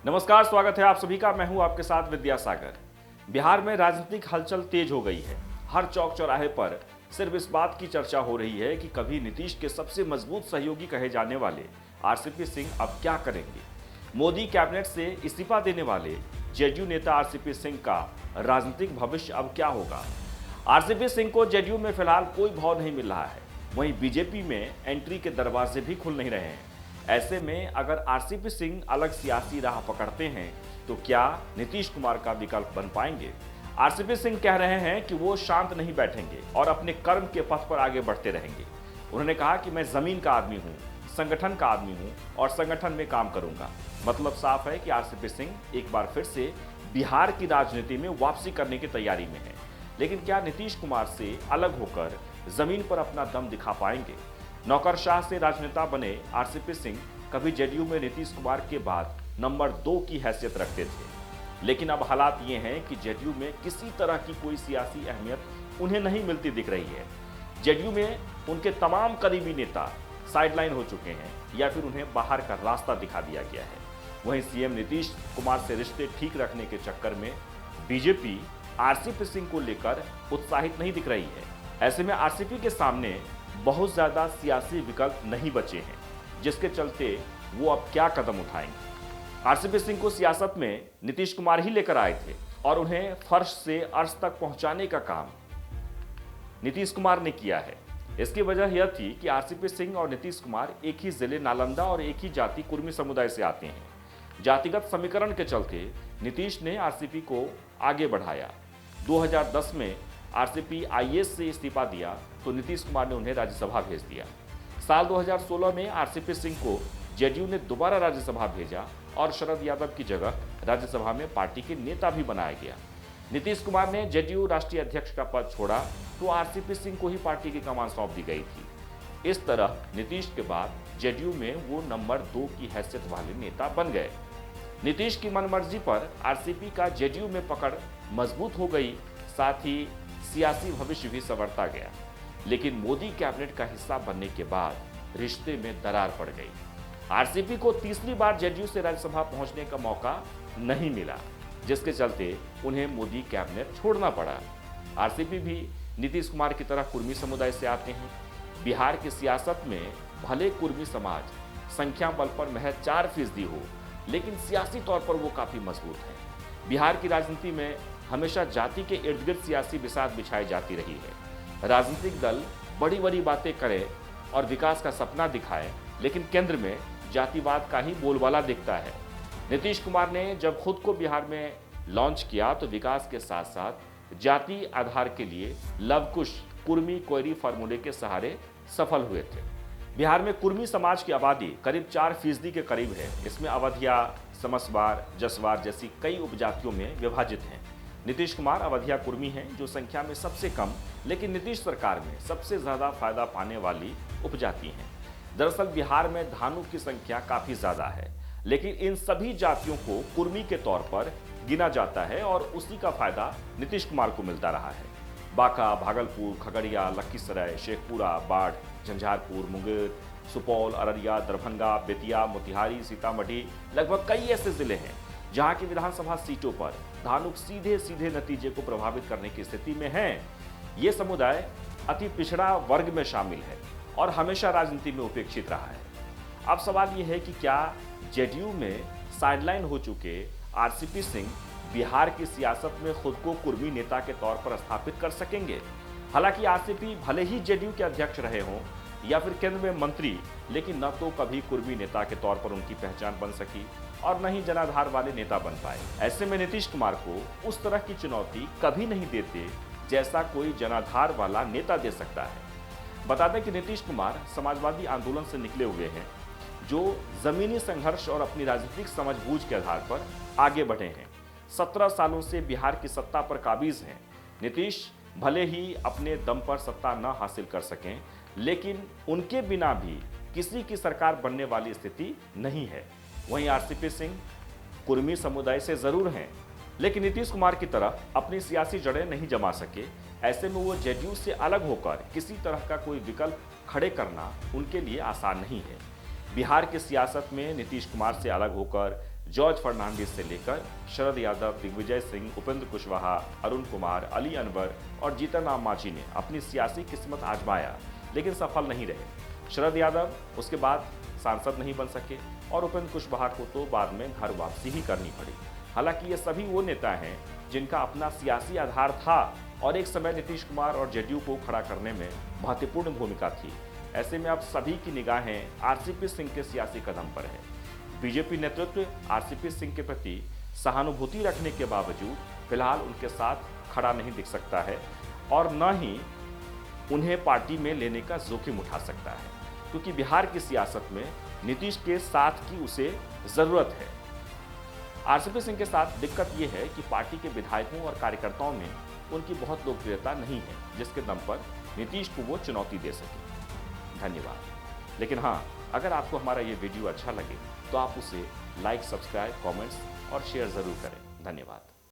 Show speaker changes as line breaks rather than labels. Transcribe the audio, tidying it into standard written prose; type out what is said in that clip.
नमस्कार, स्वागत है आप सभी का। मैं हूं आपके साथ विद्यासागर। बिहार में राजनीतिक हलचल तेज हो गई है। हर चौक चौराहे पर सिर्फ इस बात की चर्चा हो रही है कि कभी नीतीश के सबसे मजबूत सहयोगी कहे जाने वाले आरसीपी सिंह अब क्या करेंगे। मोदी कैबिनेट से इस्तीफा देने वाले जेडीयू नेता आरसीपी सिंह का राजनीतिक भविष्य अब क्या होगा। आरसीपी सिंह को जेडीयू में फिलहाल कोई भाव नहीं मिल रहा है, वहीं बीजेपी में एंट्री के दरवाजे भी खुल नहीं रहे हैं। ऐसे में अगर आरसीपी सिंह अलग सियासी राह पकड़ते हैं तो क्या नीतीश कुमार का विकल्प बन पाएंगे। आरसीपी सिंह कह रहे हैं कि वो शांत नहीं बैठेंगे और अपने कर्म के पथ पर आगे बढ़ते रहेंगे। उन्होंने कहा कि मैं जमीन का आदमी हूं, संगठन का आदमी हूं और संगठन में काम करूंगा। मतलब साफ है कि आरसीपी सिंह एक बार फिर से बिहार की राजनीति में वापसी करने की तैयारी में है। लेकिन क्या नीतीश कुमार से अलग होकर जमीन पर अपना दम दिखा पाएंगे। नौकरशाह से राजनेता बने आरसीपी सिंह कभी जेडीयू में नीतीश कुमार के बाद नंबर 2 की हैसियत रखते थे, लेकिन अब हालात ये हैं कि जेडीयू में किसी तरह की कोई सियासी अहमियत उन्हें नहीं मिलती दिख रही है। जेडीयू में उनके तमाम करीबी नेता साइडलाइन हो चुके हैं या फिर उन्हें बाहर का रास्ता दिखा दिया गया है। वहीं सीएम नीतीश कुमार से रिश्ते ठीक रखने के चक्कर में बीजेपी आरसीपी सिंह को लेकर उत्साहित नहीं दिख रही है। ऐसे में आरसीपी के सामने बहुत ज्यादा सियासी विकल्प नहीं बचे हैं, जिसके चलते वो अब क्या कदम उठाएंगे। आरसीपी सिंह को सियासत में नीतीश कुमार ही लेकर आए थे और उन्हें फर्श से अर्श तक पहुंचाने का काम नीतीश कुमार ने किया है। इसकी वजह यह थी कि आरसीपी सिंह और नीतीश कुमार एक ही जिले नालंदा और एक ही जाति कुर्मी समुदाय से आते हैं। जातिगत समीकरण के चलते नीतीश ने आरसीपी को आगे बढ़ाया। 2010 में आरसीपी आईएएस से इस्तीफा दिया तो नीतीश कुमार ने उन्हें राज्यसभा भेज दिया। साल 2016 में आरसीपी सिंह को जेडीयू ने दोबारा राज्यसभा भेजा और शरद यादव की जगह राज्यसभा में पार्टी के नेता भी बनाया गया। नीतीश कुमार ने जेडीयू राष्ट्रीय अध्यक्ष का पद छोड़ा तो आरसीपी सिंह को ही पार्टी की कमान सौंप दी गई थी। इस तरह नीतीश के बाद जेडीयू में वो नंबर 2 की हैसियत वाले नेता बन गए। नीतीश की मनमर्जी पर आरसीपी का जेडीयू में पकड़ मजबूत हो गई, साथ ही सियासी भविष्य भी संवरता गया। लेकिन मोदी कैबिनेट का हिस्सा बनने के बाद रिश्ते में दरार पड़ गई। आरसीपी को तीसरी बार जेडीयू से राज्यसभा पहुंचने का मौका नहीं मिला, जिसके चलते उन्हें मोदी कैबिनेट छोड़ना पड़ा। आरसीपी भी नीतीश कुमार की तरह कुर्मी समुदाय से आते हैं। बिहार की सियासत में भले कुर्मी समाज संख्या बल पर महज 4% हो, लेकिन सियासी तौर पर वो काफी मजबूत है। बिहार की राजनीति में हमेशा जाति के इर्द गिर्द सियासी बिसात बिछाई जाती रही है। राजनीतिक दल बड़ी बड़ी बातें करें और विकास का सपना दिखाएं, लेकिन केंद्र में जातिवाद का ही बोलबाला दिखता है। नीतीश कुमार ने जब खुद को बिहार में लॉन्च किया तो विकास के साथ साथ जाति आधार के लिए लवकुश कुर्मी कोयरी फार्मूले के सहारे सफल हुए थे। बिहार में कुर्मी समाज की आबादी करीब 4% के करीब है। इसमें अवधिया, समसवार, जसवार जैसी कई उपजातियों में विभाजित हैं। नीतीश कुमार अवधिया कुर्मी हैं, जो संख्या में सबसे कम लेकिन नीतीश सरकार में सबसे ज्यादा फायदा पाने वाली उपजाति हैं। दरअसल बिहार में धानु की संख्या काफी ज्यादा है, लेकिन इन सभी जातियों को कुर्मी के तौर पर गिना जाता है और उसी का फायदा नीतीश कुमार को मिलता रहा है। बांका, भागलपुर, खगड़िया, लखीसराय, शेखपुरा, बाढ़, झंझारपुर, मुंगेर, सुपौल, अररिया, दरभंगा, बेतिया, मोतिहारी, सीतामढ़ी, लगभग कई ऐसे जिले हैं जहां की विधानसभा सीटों पर धानुक सीधे सीधे नतीजे को प्रभावित करने की स्थिति में हैं। ये समुदाय अति पिछड़ा वर्ग में शामिल है और हमेशा राजनीति में उपेक्षित रहा है। अब सवाल ये है कि क्या जेडीयू में साइडलाइन हो चुके आरसीपी सिंह बिहार की सियासत में खुद को कुर्मी नेता के तौर पर स्थापित कर सकेंगे। हालांकि आरसीपी भले ही जेडीयू के अध्यक्ष रहे हों या फिर केंद्र में मंत्री, लेकिन न तो कभी कुर्मी नेता के तौर पर उनकी पहचान बन सकी और न ही जनाधार वाले नेता बन पाए। ऐसे में नीतीश कुमार को उस तरह की चुनौती कभी नहीं देते जैसा कोई जनाधार वाला नेता दे सकता है। बता दें कि नीतीश कुमार समाजवादी आंदोलन से निकले हुए हैं, जो जमीनी संघर्ष और अपनी राजनीतिक समझबूझ के आधार पर आगे बढ़े हैं। 17 सालों से बिहार की सत्ता पर काबिज हैं। नीतीश भले ही अपने दम पर सत्ता न हासिल कर सकें, लेकिन उनके बिना भी किसी की सरकार बनने वाली स्थिति नहीं है। वहीं आरसीपी सिंह कुर्मी समुदाय से जरूर हैं, लेकिन नीतीश कुमार की तरह अपनी सियासी जड़ें नहीं जमा सके। ऐसे में वो जेडीयू से अलग होकर किसी तरह का कोई विकल्प खड़े करना उनके लिए आसान नहीं है। बिहार की सियासत में नीतीश कुमार से अलग होकर जॉर्ज फर्नांडिस से लेकर शरद यादव, दिग्विजय सिंह, उपेंद्र कुशवाहा, अरुण कुमार, अली अनवर और जीतन राम मांझी ने अपनी सियासी किस्मत आजमाया, लेकिन सफल नहीं रहे। शरद यादव उसके बाद सांसद नहीं बन सके और उपेंद्र कुशवाहा को तो बाद में घर वापसी ही करनी पड़ी। हालांकि ये सभी वो नेता हैं जिनका अपना सियासी आधार था और एक समय नीतीश कुमार और जेडीयू को खड़ा करने में महत्वपूर्ण भूमिका थी। ऐसे में अब सभी की निगाहें आरसीपी सिंह के सियासी कदम पर है। बीजेपी नेतृत्व आरसीपी सिंह के प्रति सहानुभूति रखने के बावजूद फिलहाल उनके साथ खड़ा नहीं दिख सकता है और न ही उन्हें पार्टी में लेने का जोखिम उठा सकता है, क्योंकि बिहार की सियासत में नीतीश के साथ की उसे जरूरत है। आरसीपी सिंह के साथ दिक्कत यह है कि पार्टी के विधायकों और कार्यकर्ताओं में उनकी बहुत लोकप्रियता नहीं है, जिसके दम पर नीतीश को वो चुनौती दे सके। धन्यवाद। लेकिन हाँ, अगर आपको हमारा ये वीडियो अच्छा लगे तो आप उसे लाइक, सब्सक्राइब, कमेंट्स और शेयर जरूर करें। धन्यवाद।